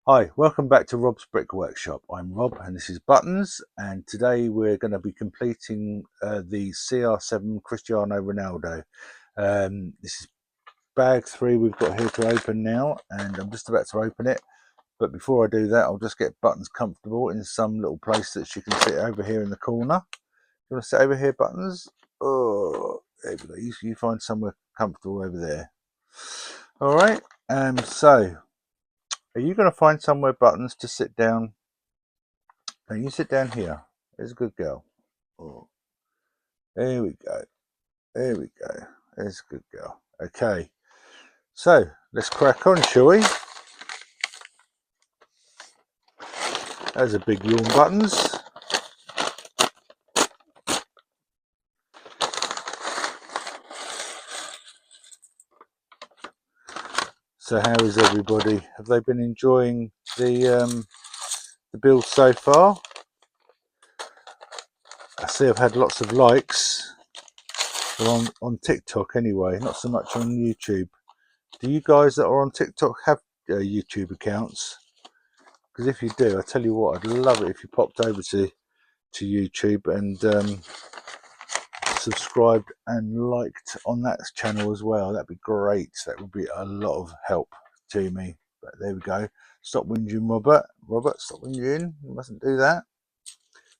Hi, welcome back to Rob's Brick Workshop. I'm Rob and this is Buttons, and today we're going to be completing the CR7 Cristiano Ronaldo. This is bag 3 we've got here to open now, and I'm just about to open it. But before I do that, I'll just get Buttons comfortable in some little place that she can sit over here in the corner. You want to sit over here, Buttons? Oh, there we go. You find somewhere comfortable over there. All right. So are you going to find somewhere, Buttons, to sit down? Now you sit down here. There's a good girl. Oh, there we go. There we go. There's a good girl. Okay. So let's crack on, shall we? There's a big yawn, Buttons. So how is everybody? Have they been enjoying the build so far? I see I've had lots of likes. Well, on TikTok anyway, not so much on YouTube. Do you guys that are on TikTok have YouTube accounts? Because if you do, I tell you what, I'd love it if you popped over to YouTube and subscribed and liked on that channel as well. That'd be great. That would be a lot of help to me. But there we go. Stop whinging, Robert. Robert, stop whinging. You mustn't do that.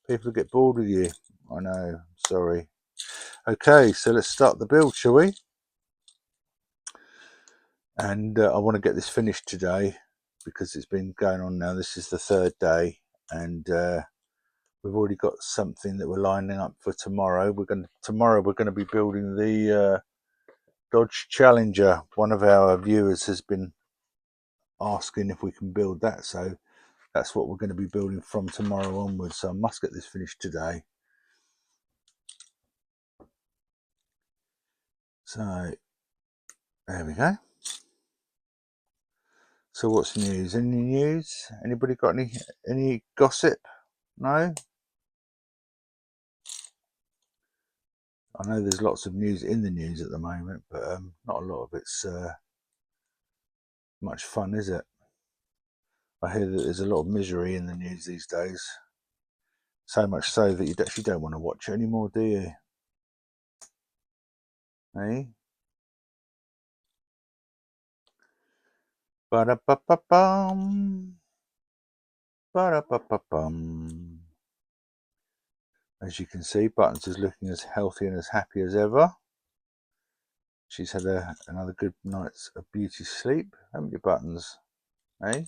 People get bored with you. I know. Sorry. Okay, so let's start the build, shall we? And I want to get this finished today because it's been going on now. This is the 3rd day, and we've already got something that we're lining up for tomorrow. Tomorrow we're going to be building the Dodge Challenger. One of our viewers has been asking if we can build that, so that's what we're going to be building from tomorrow onwards. So I must get this finished today. So there we go. So what's news? Any news? Anybody got any gossip? No? I know there's lots of news in the news at the moment, but not a lot of it's much fun, is it? I hear that there's a lot of misery in the news these days. So much so that you actually don't want to watch it anymore, do you? Eh? Ba-da-ba-ba-bum. Ba-da-ba-ba-bum. As you can see, Buttons is looking as healthy and as happy as ever. She's had another good night's of beauty sleep, haven't you, Buttons? Eh?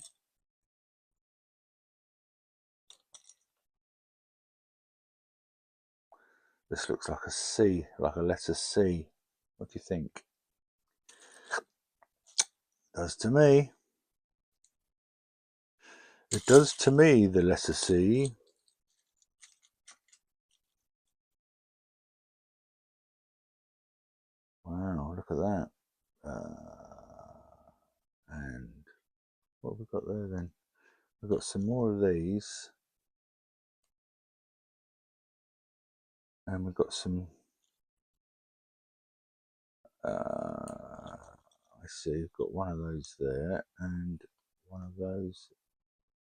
This looks like a C, like a letter C. What do you think? Does to me. It does to me, the letter C. Wow, look at that. And what have we got there then? We've got some more of these. And we've got some... I see, we've got one of those there and one of those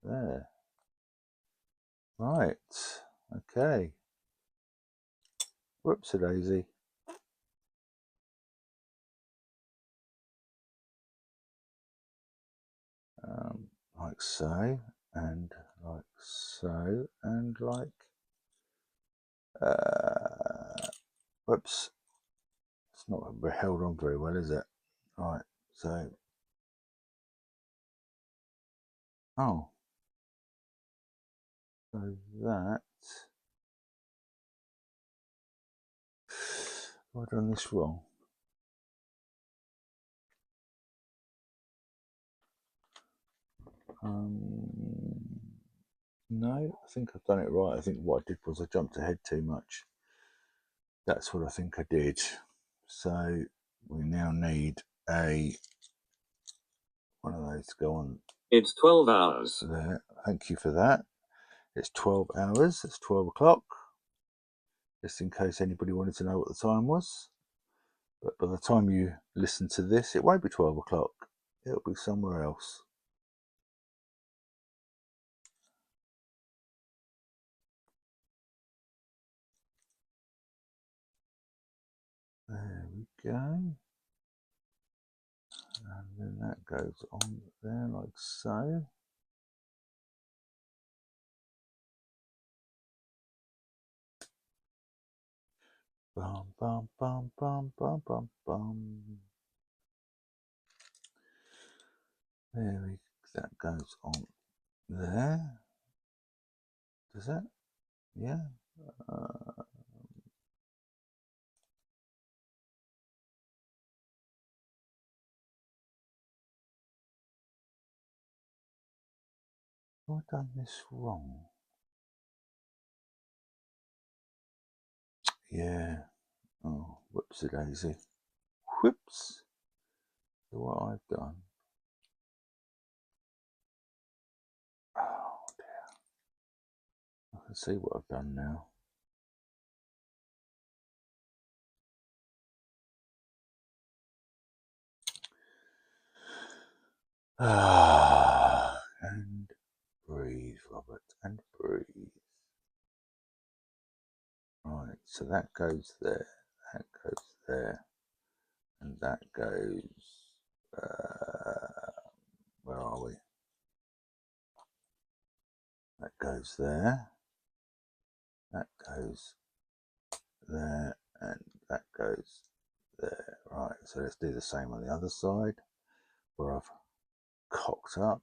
there. Right, okay. Whoops-a-daisy. Like so, and like so, and like... whoops. It's not held on very well, is it? Right, so... Oh. So that... Have I done this wrong? No, I think I've done it right. I think what I did was I jumped ahead too much. That's what I think I did. So we now need one of those to go on. It's 12 hours. There. Thank you for that. It's 12 hours. It's 12 o'clock. Just in case anybody wanted to know what the time was. But by the time you listen to this, it won't be 12 o'clock. It'll be somewhere else. go. And then that goes on there like so. Bum, bum, bum, bum, bum, bum, bum. That goes on there. Does that? Yeah. Have I done this wrong? Yeah. Oh, whoopsie daisy. Whoops. So what I've done. Oh dear. I can see what I've done now. And breathe, Robert, and breathe. Right, so that goes there, that goes there, and that goes, where are we? That goes there, that goes there, and that goes there. Right, so let's do the same on the other side, where I've cocked up.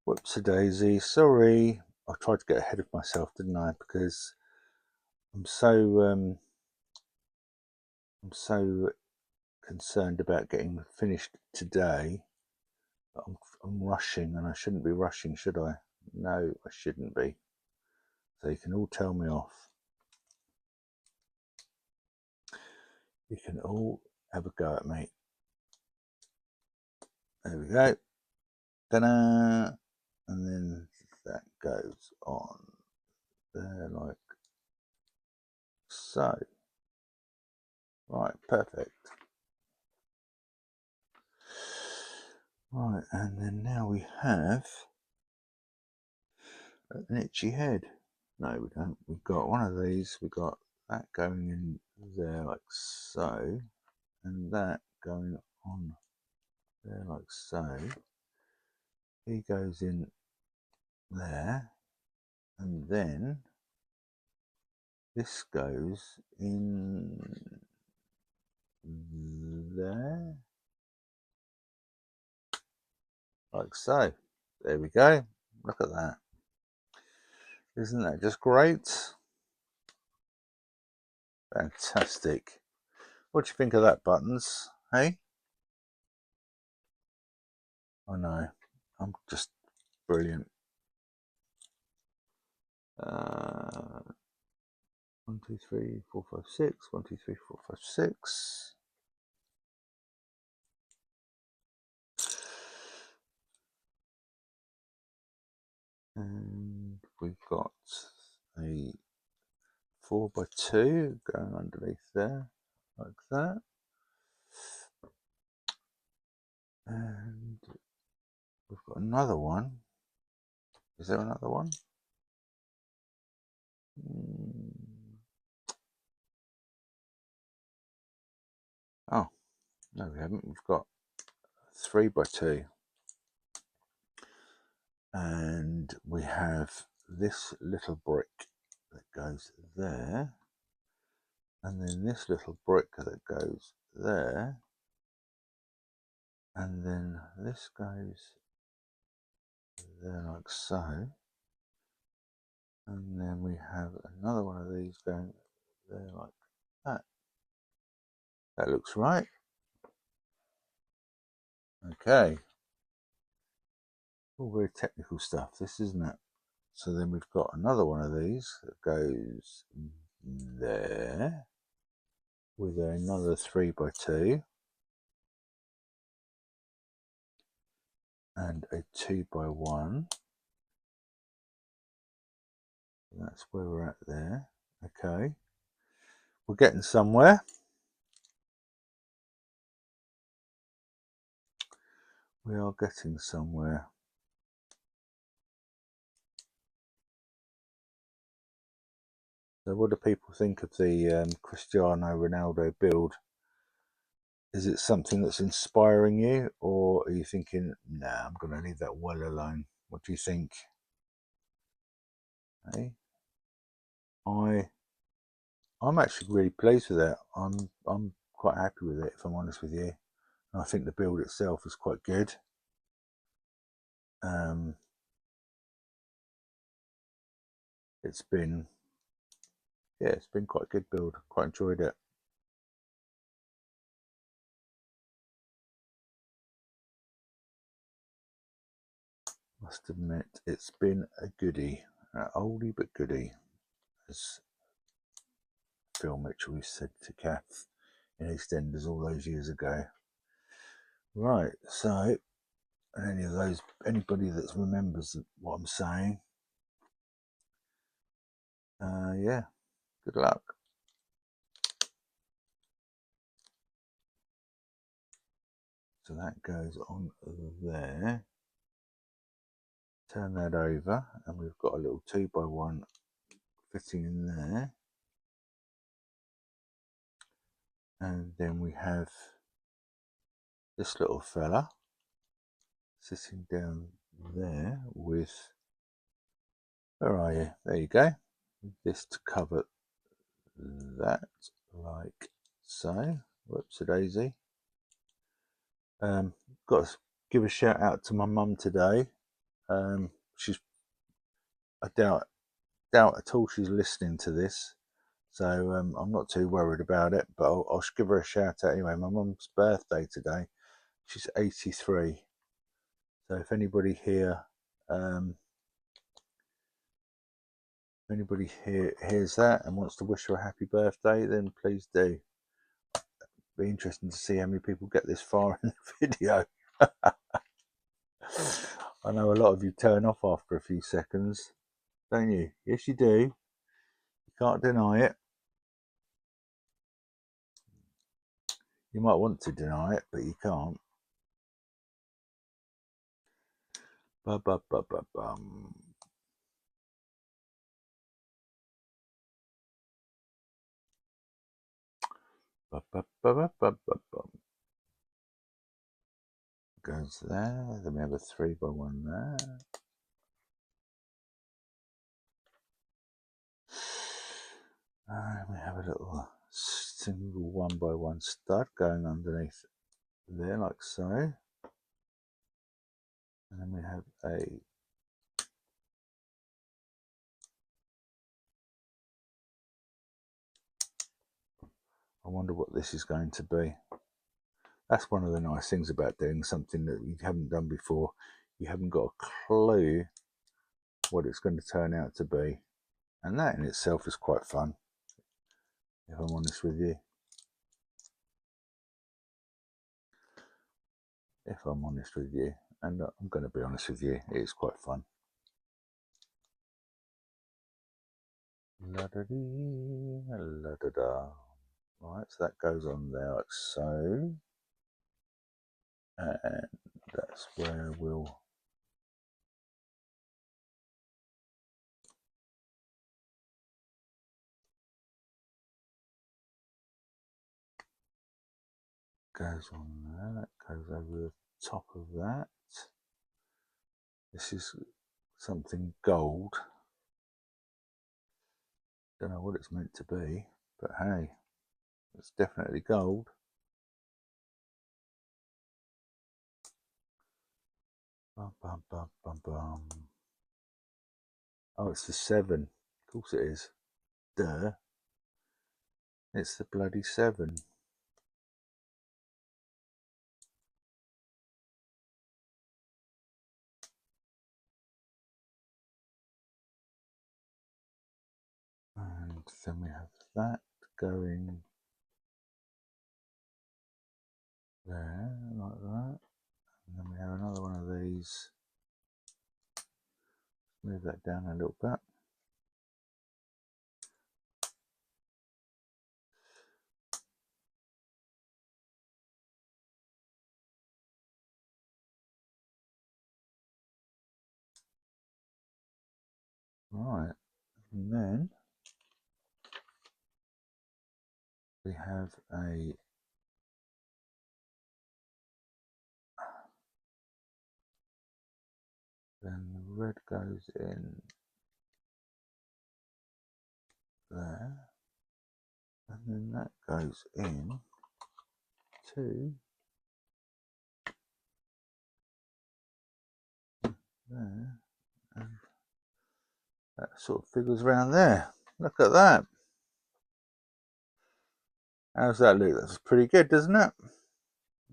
Whoopsie-daisy, sorry. I tried to get ahead of myself, didn't I? Because I'm so concerned about getting finished today. I'm rushing, and I shouldn't be rushing, should I? No, I shouldn't be. So you can all tell me off. You can all have a go at me. There we go. Ta-da! And then that goes on there like so. Right, perfect. Right, and then now we have an itchy head. No, we don't. We've got one of these. We've got that going in there like so, and that going on there like so. He goes in there, and then this goes in there like so. There we go. Look at that. Isn't that just great? Fantastic. What do you think of that, Buttons? Hey? I know. I'm just brilliant. 1, 2, 3, 4, 5, 6. 1, 2, 3, 4, 5, 6. And we've got a 4x2 going underneath there, like that. And we've got another one. Is there another one? Oh, no, we haven't. We've got 3x2. And we have this little brick that goes there. And then this little brick that goes there. And then this goes there like so. And then we have another one of these going there like that. That looks right. Okay. All very technical stuff, this, isn't it? So then we've got another one of these that goes there with another 3x2 and a 2x1. That's where we're at there. Okay. We're getting somewhere. We are getting somewhere. So what do people think of the Cristiano Ronaldo build? Is it something that's inspiring you, or are you thinking, nah, I'm going to leave that well alone? What do you think? Hey, I'm actually really pleased with that. I'm quite happy with it, if I'm honest with you. And I think the build itself is quite good. Um, it's been, yeah, it's been quite a good build. Quite enjoyed it. Must admit, it's been a goodie, oldie but goodie, as Phil Mitchell said to Kath in EastEnders all those years ago. Right, so anybody that remembers what I'm saying, yeah, good luck. So that goes on there. Turn that over, and we've got a little 2x1 fitting in there. And then we have this little fella sitting down there with, where are you? There you go. This to cover that, like so. Whoops a daisy. Got to give a shout out to my mum today. She's, I doubt at all she's listening to this, so I'm not too worried about it. But I'll give her a shout out anyway. My mum's birthday today. She's 83. So if anybody here, hears that and wants to wish her a happy birthday, then please do. Be interesting to see how many people get this far in the video. I know a lot of you turn off after a few seconds, don't you? Yes, you do. You can't deny it. You might want to deny it, but you can't. Ba-ba-ba-ba-bum. Ba-ba-ba-ba-ba-bum. Goes there. Then we have a 3x1 there. And we have a little single 1x1 stud going underneath there, like so. And then we have a I wonder what this is going to be. That's one of the nice things about doing something that you haven't done before. You haven't got a clue what it's going to turn out to be. And that in itself is quite fun, if I'm honest with you. If I'm honest with you. And I'm going to be honest with you, it is quite fun. La-da-dee, la-da-da. Right, so that goes on there like so. And that's where we'll goes on there, that goes over the top of that. This is something gold. Don't know what it's meant to be, but hey, it's definitely gold. Bum, bum, bum, bum, bum. Oh, it's the 7. Of course it is. Duh. It's the bloody 7. And then we have that going there, like that. And then we have another one of these. Move that down a little bit. Right. And then we have a then the red goes in there, and then that goes in to there, and that sort of figures around there. Look at that. How's that look? That's pretty good, doesn't it?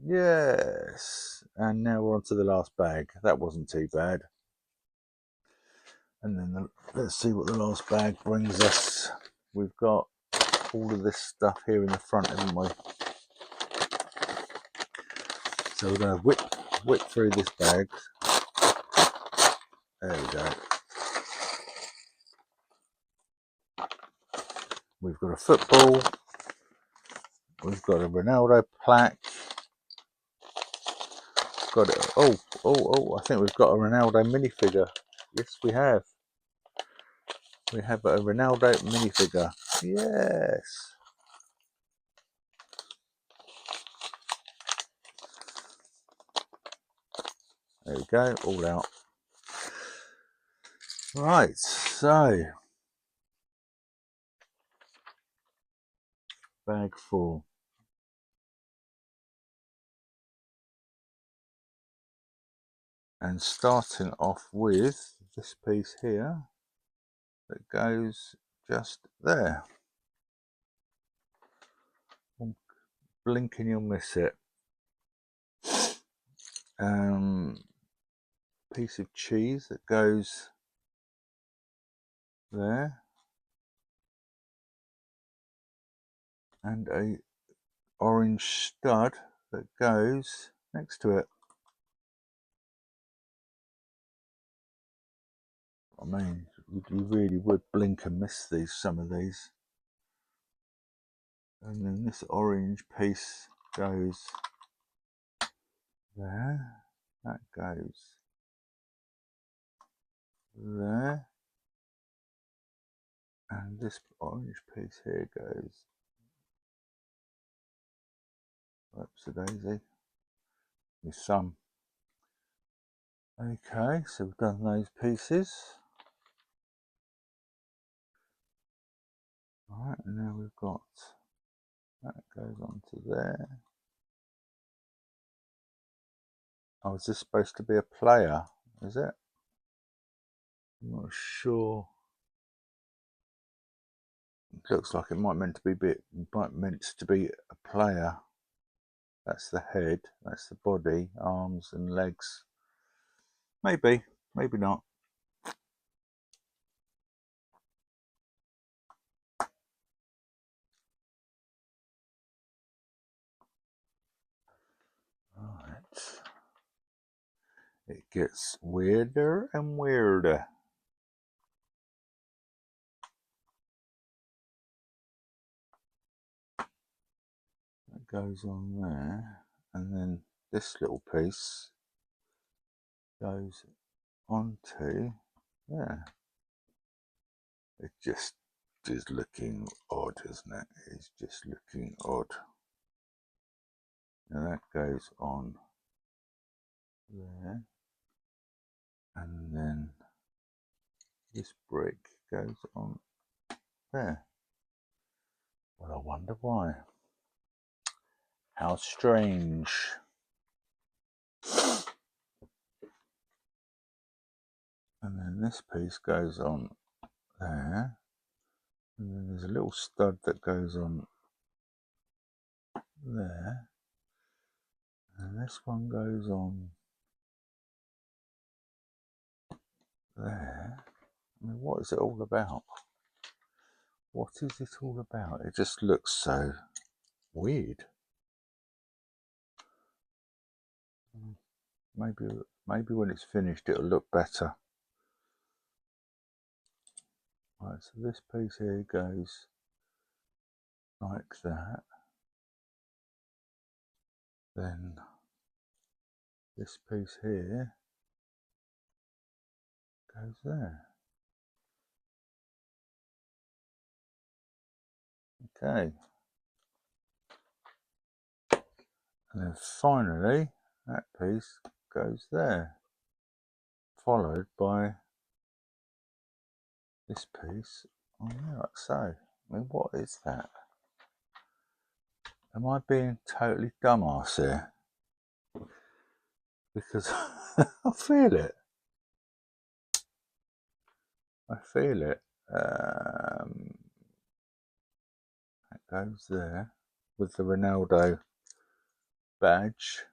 Yes. And now we're on to the last bag. That wasn't too bad. And then let's see what the last bag brings us. We've got all of this stuff here in the front, haven't we? So we're going to whip through this bag. There we go. We've got a football. We've got a Ronaldo plaque. Got it. Oh! I think we've got a Ronaldo minifigure. Yes, we have. We have a Ronaldo minifigure. Yes. There we go. All out. Right. So bag full. And starting off with this piece here that goes just there. Blink and you'll miss it. Piece of cheese that goes there, and a orange stud that goes next to it. I mean, you really would blink and miss some of these. And then this orange piece goes there, that goes there, and this orange piece here goes, whoops-a-daisy, with some. Okay, so we've done those pieces. Alright, and now we've got, that goes onto there. Oh, is this supposed to be a player? Is it? I'm not sure. It looks like it might meant to be a player. That's the head, that's the body, arms and legs. Maybe, maybe not. Right. It gets weirder and weirder. That goes on there, and then this little piece goes onto there. It just is looking odd, isn't it? It's just looking odd. Now that goes on there, and then this brick goes on there. Well, I wonder why. How strange. And then this piece goes on there, and then there's a little stud that goes on there, and this one goes on there. I mean, what is it all about? What is it all about? It just looks so weird. Maybe when it's finished it'll look better. Right, so this piece here goes like that. Then this piece here goes there. Okay. And then finally, that piece goes there, followed by this piece on there, like so. I mean, what is that? Am I being totally dumbass here? Because I feel it. I feel it. That goes there with the Ronaldo badge.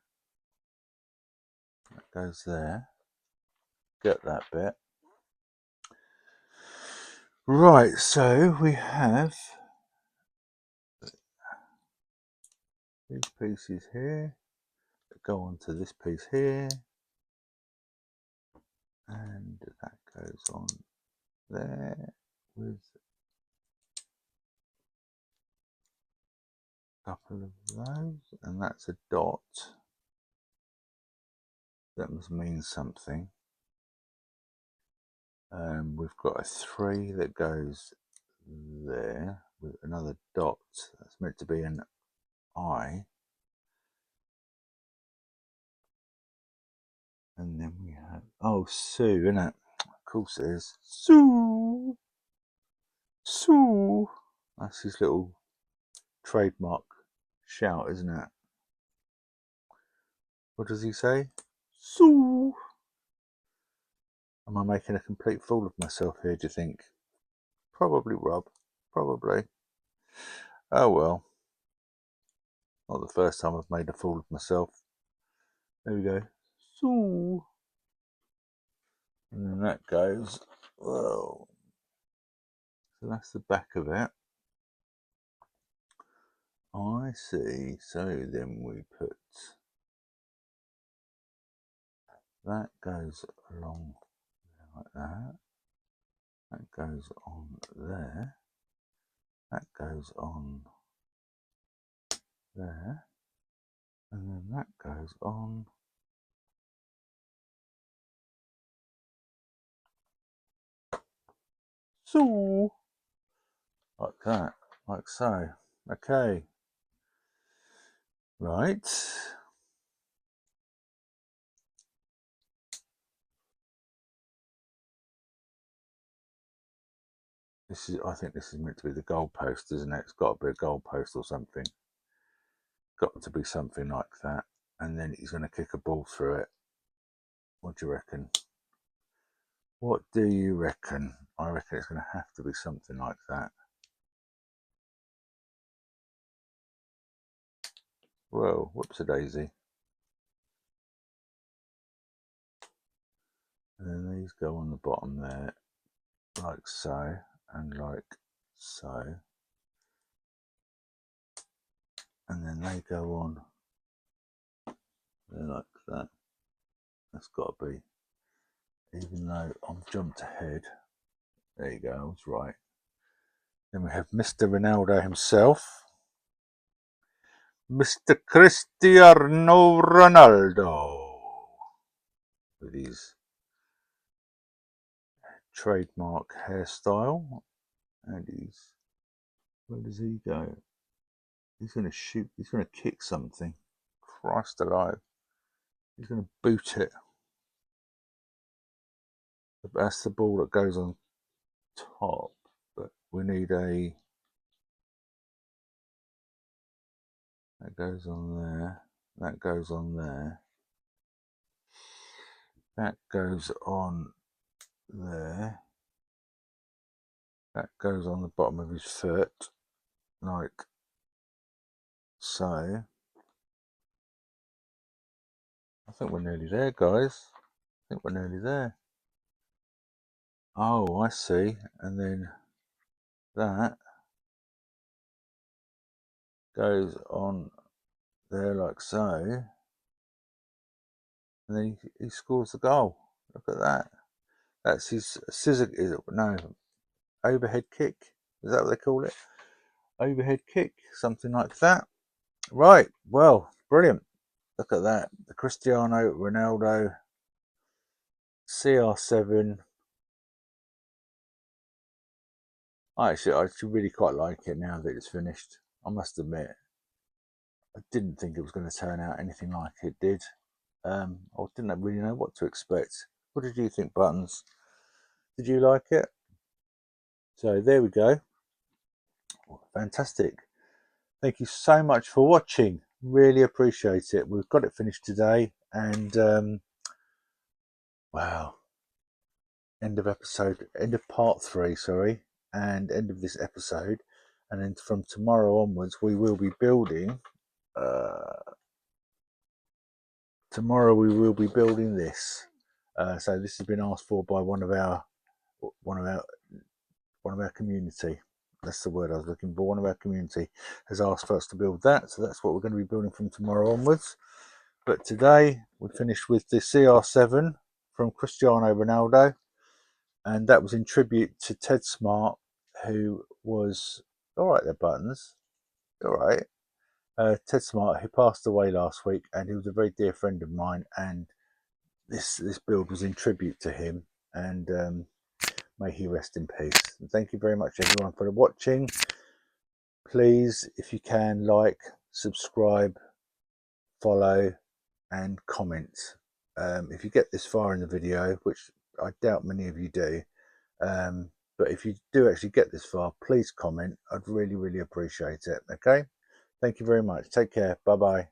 That goes there. Get that bit. Right, so we have these pieces here that go onto this piece here, and that goes on there with a couple of those, and that's a dot. That must mean something. We've got a 3 that goes there with another dot. That's meant to be an I. And then we have, oh, Sue, isn't it? Of course it is. Sue! Sue! That's his little trademark shout, isn't it? What does he say? Sue! Am I making a complete fool of myself here, do you think? Probably, Rob. Probably. Oh well. Not the first time I've made a fool of myself. There we go. Sue! And then that goes, whoa. So that's the back of it. I see. So then we put that goes along like that. That goes on there. That goes on there. And then that goes on so. Like that. Like so. Okay. Right. This is, I think this is meant to be the goalpost, isn't it? It's got to be a goalpost or something. Got to be something like that. And then he's going to kick a ball through it. What do you reckon? What do you reckon? I reckon it's going to have to be something like that. Whoa, whoops-a-daisy. And then these go on the bottom there, like so, and like so. And then they go on there like that. That's got to be, even though I've jumped ahead. There you go, I was right. Then we have Mr. Ronaldo himself. Mr. Cristiano Ronaldo. With his trademark hairstyle. And he's, where does he go? He's going to shoot, he's going to kick something. Christ alive. He's going to boot it. That's the ball that goes on top. But we need a, that goes on there. That goes on there. That goes on there. That goes on the bottom of his foot. Like so. I think we're nearly there, guys. I think we're nearly there. Oh, I see. And then that goes on there like so. And then he scores the goal. Look at that. That's his scissor, is it? No, overhead kick. Is that what they call it? Overhead kick, something like that. Right, well, brilliant. Look at that. The Cristiano Ronaldo CR7. I actually really quite like it now that it's finished. I must admit. I didn't think it was going to turn out anything like it did. I didn't really know what to expect. What did you think, Buttons? Did you like it? So there we go. Fantastic. Thank you so much for watching. Really appreciate it. We've got it finished today, and wow, end of part 3, sorry, and end of this episode. And then from tomorrow onwards, we will be building. Tomorrow we will be building this. So this has been asked for by one of our community. That's the word I was looking for. One of our community has asked for us to build that, so that's what we're going to be building from tomorrow onwards. But today we finished with the CR7 from Cristiano Ronaldo, and that was in tribute to Ted Smart, who was all right there, Buttons. All right. Ted Smart, who passed away last week, and he was a very dear friend of mine, and this build was in tribute to him, and may he rest in peace. And thank you very much, everyone, for watching. Please, if you can, like, subscribe, follow, and comment. If you get this far in the video, which I doubt many of you do, but if you do actually get this far, please comment. I'd really, really appreciate it. Okay? Thank you very much. Take care. Bye-bye.